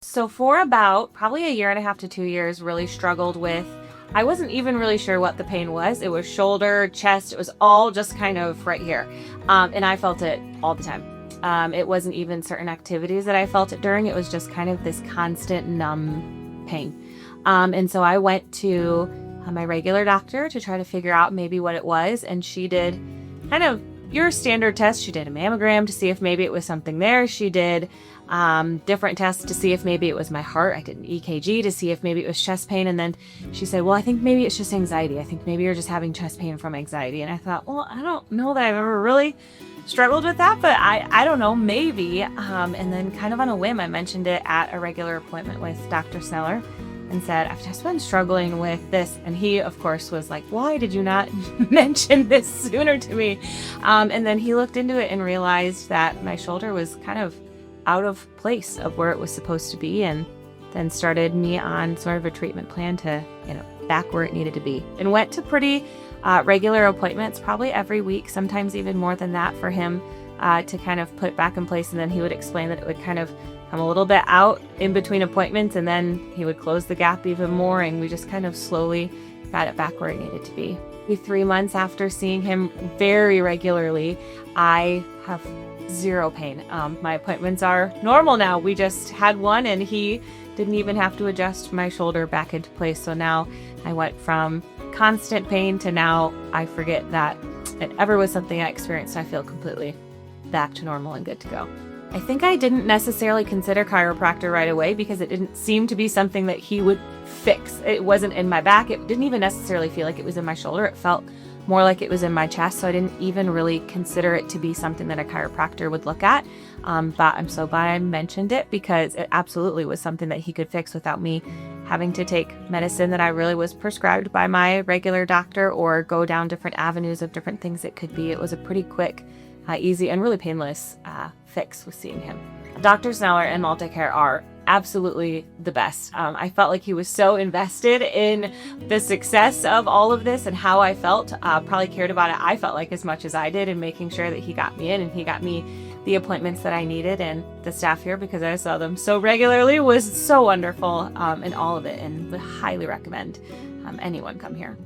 So for about probably a year and a half to 2 years, really struggled with, I wasn't even really sure what the pain was. It was shoulder, chest, it was all just kind of right here. And I felt it all the time. It wasn't even certain activities that I felt it during. It was just kind of this constant numb pain. And so I went to my regular doctor to try to figure out maybe what it was. And she did kind of your standard test. She did a mammogram to see if maybe it was something there. She did different tests to see if maybe it was my heart. I did an EKG to see if maybe it was chest pain. And then she said, well, I think maybe it's just anxiety. I think maybe you're just having chest pain from anxiety. And I thought, well, I don't know that I've ever really struggled with that, but I don't know, maybe. And then kind of on a whim, I mentioned it at a regular appointment with Dr. Sneller and said, I've just been struggling with this. And he, of course, was like, why did you not mention this sooner to me? And then he looked into it and realized that my shoulder was kind of out of place of where it was supposed to be, and then started me on sort of a treatment plan to, back where it needed to be. And went to pretty regular appointments, probably every week, sometimes even more than that for him to kind of put back in place. And then he would explain that it would kind of come a little bit out in between appointments, and then he would close the gap even more, and we just kind of slowly got it back where it needed to be. 3 months after seeing him very regularly, I have zero pain. My appointments are normal now. We just had one, and he didn't even have to adjust my shoulder back into place. So now I went from constant pain to now I forget that it ever was something I experienced. I feel completely back to normal and good to go. I think I didn't necessarily consider chiropractor right away because it didn't seem to be something that he would fix. It wasn't in my back. It didn't even necessarily feel like it was in my shoulder. It felt more like it was in my chest. So I didn't even really consider it to be something that a chiropractor would look at. But I'm so glad I mentioned it because it absolutely was something that he could fix without me having to take medicine that I really was prescribed by my regular doctor or go down different avenues of different things it could be. It was a pretty quick, easy, and really painless fix with seeing him. Dr. Sneller and Multicare are absolutely the best. I felt like he was so invested in the success of all of this and how I felt, probably cared about it, I felt like, as much as I did, in making sure that he got me in and he got me the appointments that I needed. And the staff here, because I saw them so regularly, was so wonderful in all of it, and would highly recommend anyone come here.